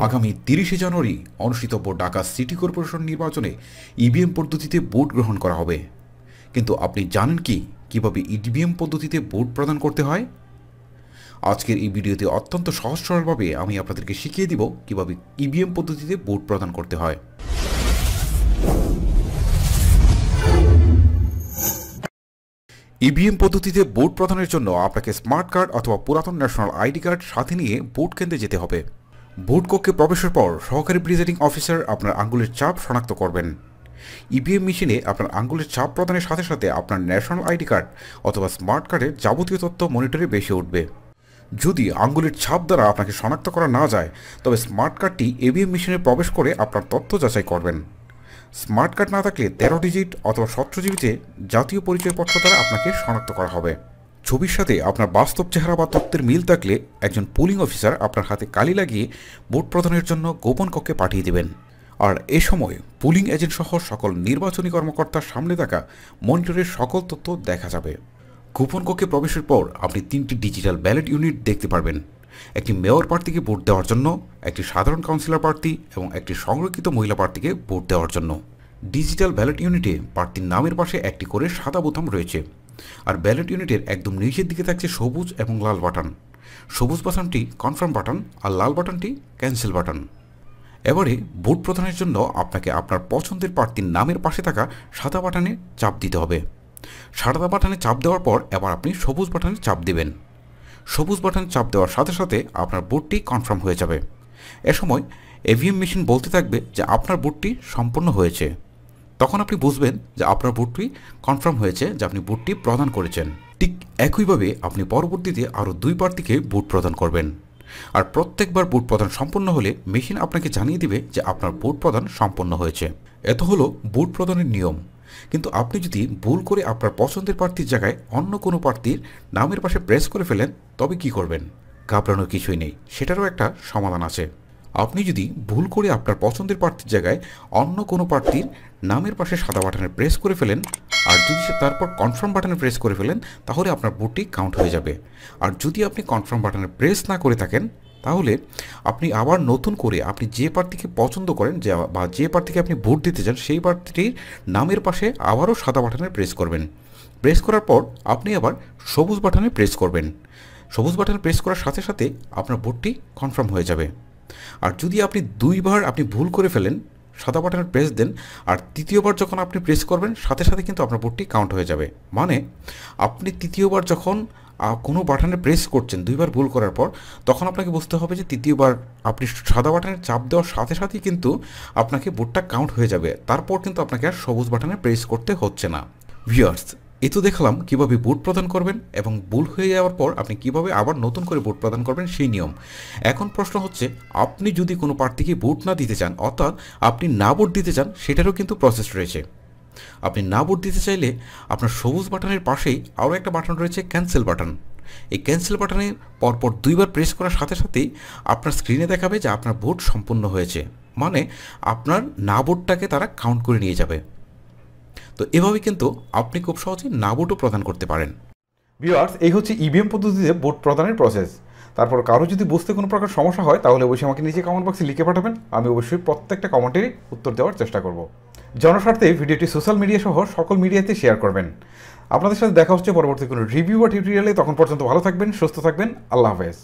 আগামী 30শে জানুয়ারি অনুষ্ঠিতব্য Dhaka city corporation নির্বাচনে ইভিএম পদ্ধতিতে ভোট গ্রহণ করা হবে। কিন্তু আপনি জানেন কি কিভাবে ইভিএম পদ্ধতিতে ভোট প্রদান করতে হয়? আজকের এই ভিডিওতে অত্যন্ত সহজ সরলভাবে আমি আপনাদেরকে শিখিয়ে দিব কিভাবে ইভিএম পদ্ধতিতে ভোট প্রদান করতে হয়। ইভিএম পদ্ধতিতে ভোট প্রদানের জন্য আপনাকে স্মার্ট কার্ড অথবা পুরাতন ন্যাশনাল আইডি কার্ড সাথে নিয়ে ভোট কেন্দ্রে যেতে হবে। ভোট কক্ষে প্রবেশের পর সহকারী প্রিজাইডিং অফিসার আপনার আঙ্গুলের ছাপ শনাক্ত করবেন। ইভিএম মেশিনে আপনার আঙ্গুলের ছাপ প্রদানের সাথে সাথে আপনার ন্যাশনাল আইডি কার্ড অথবা স্মার্ট কার্ডের যাবতীয় তথ্য মনিটরে ভেসে উঠবে। যদি আঙ্গুলের ছাপ দ্বারা আপনাকে শনাক্ত করা না যায় তবে স্মার্ট কার্ডটি ইভিএম মেশিনে প্রবেশ করে আপনার তথ্য যাচাই করবেন। স্মার্ট কার্ড না থাকলে 13 ডিজিট অথবা 17 জিবিতে জাতীয় পরিচয়পত্র দ্বারা আপনাকে শনাক্ত করা হবে। ছবির সাথে আপনার বাস্তব চেহারা বা তথ্যের মিল থাকলে একজন পোলিং অফিসার আপনার হাতে কালি লাগিয়ে ভোট প্রদানের জন্য গোপন কক্ষে পাঠিয়ে দেবেন। আর এ সময় পোলিং এজেন্ট সহ সকল নির্বাচনী কর্মকর্তার সামনে থাকা মনিটরের সকল তথ্য দেখা যাবে। গোপন কক্ষে প্রবেশের পর আপনি 3টি ডিজিটাল ব্যালট ইউনিট দেখতে পারবেন। একটি মেয়র প্রার্থীকে ভোট দেওয়ার জন্য, একটি সাধারণ কাউন্সিলর প্রার্থী এবং একটি সংরক্ষিত মহিলা প্রার্থীকে ভোট দেওয়ার জন্য। ডিজিটাল ব্যালট ইউনিটে প্রার্থীর নামের পাশে একটি করে সাদা বোতাম রয়েছে, আর ব্যালট ইউনিটের একদম নিচের দিকে থাকছে সবুজ এবং লাল বাটন। সবুজ বাটনটি কনফার্ম বাটন আর লাল বাটনটি ক্যান্সেল বাটন। এবারে ভোট প্রদানের জন্য আপনাকে আপনার পছন্দের প্রার্থীর নামের পাশে থাকা সাদা বাটনে চাপ দিতে হবে। সাদা বাটনে চাপ দেওয়ার পর এবার আপনি সবুজ বাটনে চাপ দেবেন। সবুজ বাটনে চাপ দেওয়ার সাথে সাথে আপনার ভোটটি কনফার্ম হয়ে যাবে। এ সময় ইভিএম মেশিন বলতে থাকবে যে আপনার ভোটটি সম্পন্ন হয়েছে। তখন আপনি বুঝবেন যে আপনার ভোটটি কনফার্ম হয়েছে, যে আপনি ভোটটি প্রদান করেছেন। ঠিক একইভাবে আপনি পরবর্তীতে আরও 2 প্রার্থীকে ভোট প্রদান করবেন। আর প্রত্যেকবার ভোট প্রদান সম্পন্ন হলে মেশিন আপনাকে জানিয়ে দিবে যে আপনার ভোট প্রদান সম্পন্ন হয়েছে। এত হলো ভোট প্রদানের নিয়ম। কিন্তু আপনি যদি ভুল করে আপনার পছন্দের প্রার্থীর জায়গায় অন্য কোনো প্রার্থীর নামের পাশে প্রেস করে ফেলেন তবে কি করবেন? ঘাবড়ানোর কিছুই নেই, সেটারও একটা সমাধান আছে। আপনি যদি ভুল করে আপনার পছন্দের প্রার্থীর জায়গায় অন্য কোনো প্রার্থীর নামের পাশে সাদা বাটনে প্রেস করে ফেলেন আর যদি তারপর কনফার্ম বাটনে প্রেস করে ফেলেন তাহলে আপনার ভোটটি কাউন্ট হয়ে যাবে। আর যদি আপনি কনফার্ম বাটনে প্রেস না করে থাকেন তাহলে আপনি আবার নতুন করে আপনি যে প্রার্থীকে পছন্দ করেন বা যে প্রার্থীকে আপনি ভোট দিতে চান সেই প্রার্থীটির নামের পাশে আবারও সাদা বাটনে প্রেস করবেন। প্রেস করার পর আপনি আবার সবুজ বাটনে প্রেস করবেন। সবুজ বাটনে প্রেস করার সাথে সাথে আপনার ভোটটি কনফার্ম হয়ে যাবে। আর যদি আপনি 2বার আপনি ভুল করে ফেলেন, সাদা বাটনে প্রেস দেন, আর তৃতীয়বার যখন আপনি প্রেস করবেন সাথে সাথে কিন্তু আপনার ভোটটি কাউন্ট হয়ে যাবে। মানে আপনি তৃতীয়বার যখন কোনো বাটনে প্রেস করছেন 2বার ভুল করার পর, তখন আপনাকে বুঝতে হবে যে তৃতীয়বার আপনি সাদা বাটনে চাপ দেওয়ার সাথে সাথেই কিন্তু আপনাকে ভোটটা কাউন্ট হয়ে যাবে। তারপর কিন্তু আপনাকে আর সবুজ বাটনে প্রেস করতে হচ্ছে না। ভিউয়ার্স, এ তো দেখলাম কীভাবে ভোট প্রদান করবেন এবং ভুল হয়ে যাওয়ার পর আপনি কিভাবে আবার নতুন করে ভোট প্রদান করবেন সেই নিয়ম। এখন প্রশ্ন হচ্ছে, আপনি যদি কোনো প্রার্থীকে ভোট না দিতে চান, অর্থাৎ আপনি না ভোট দিতে চান, সেটারও কিন্তু প্রসেস রয়েছে। আপনি না ভোট দিতে চাইলে আপনার সবুজ বাটনের পাশেই আরও একটা বাটন রয়েছে ক্যান্সেল বাটন। এই ক্যান্সেল বাটনে পরপর 2বার প্রেস করার সাথে সাথেই আপনার স্ক্রিনে দেখাবে যে আপনার ভোট সম্পূর্ণ হয়েছে, মানে আপনার না ভোটটাকে তারা কাউন্ট করে নিয়ে যাবে। তো এভাবে কিন্তু আপনি খুব সহজে না ভোটও প্রদান করতে পারেন। ভিউয়ার্স, এই হচ্ছে ইভিএম পদ্ধতিতে ভোট প্রদানের প্রসেস। তারপর কারো যদি বুঝতে কোনো প্রকার সমস্যা হয় তাহলে অবশ্যই আমাকে নিচে কমেন্ট বক্সে লিখে পাঠাবেন। আমি অবশ্যই প্রত্যেকটা কমেন্টেরই উত্তর দেওয়ার চেষ্টা করব। জনস্বার্থে ভিডিওটি সোশ্যাল মিডিয়া সহ সকল মিডিয়াতে শেয়ার করবেন। আপনাদের সাথে দেখা হচ্ছে পরবর্তী কোনো রিভিউ বা টিউটোরিয়ালে। তখন পর্যন্ত ভালো থাকবেন, সুস্থ থাকবেন। আল্লাহ হাফেজ।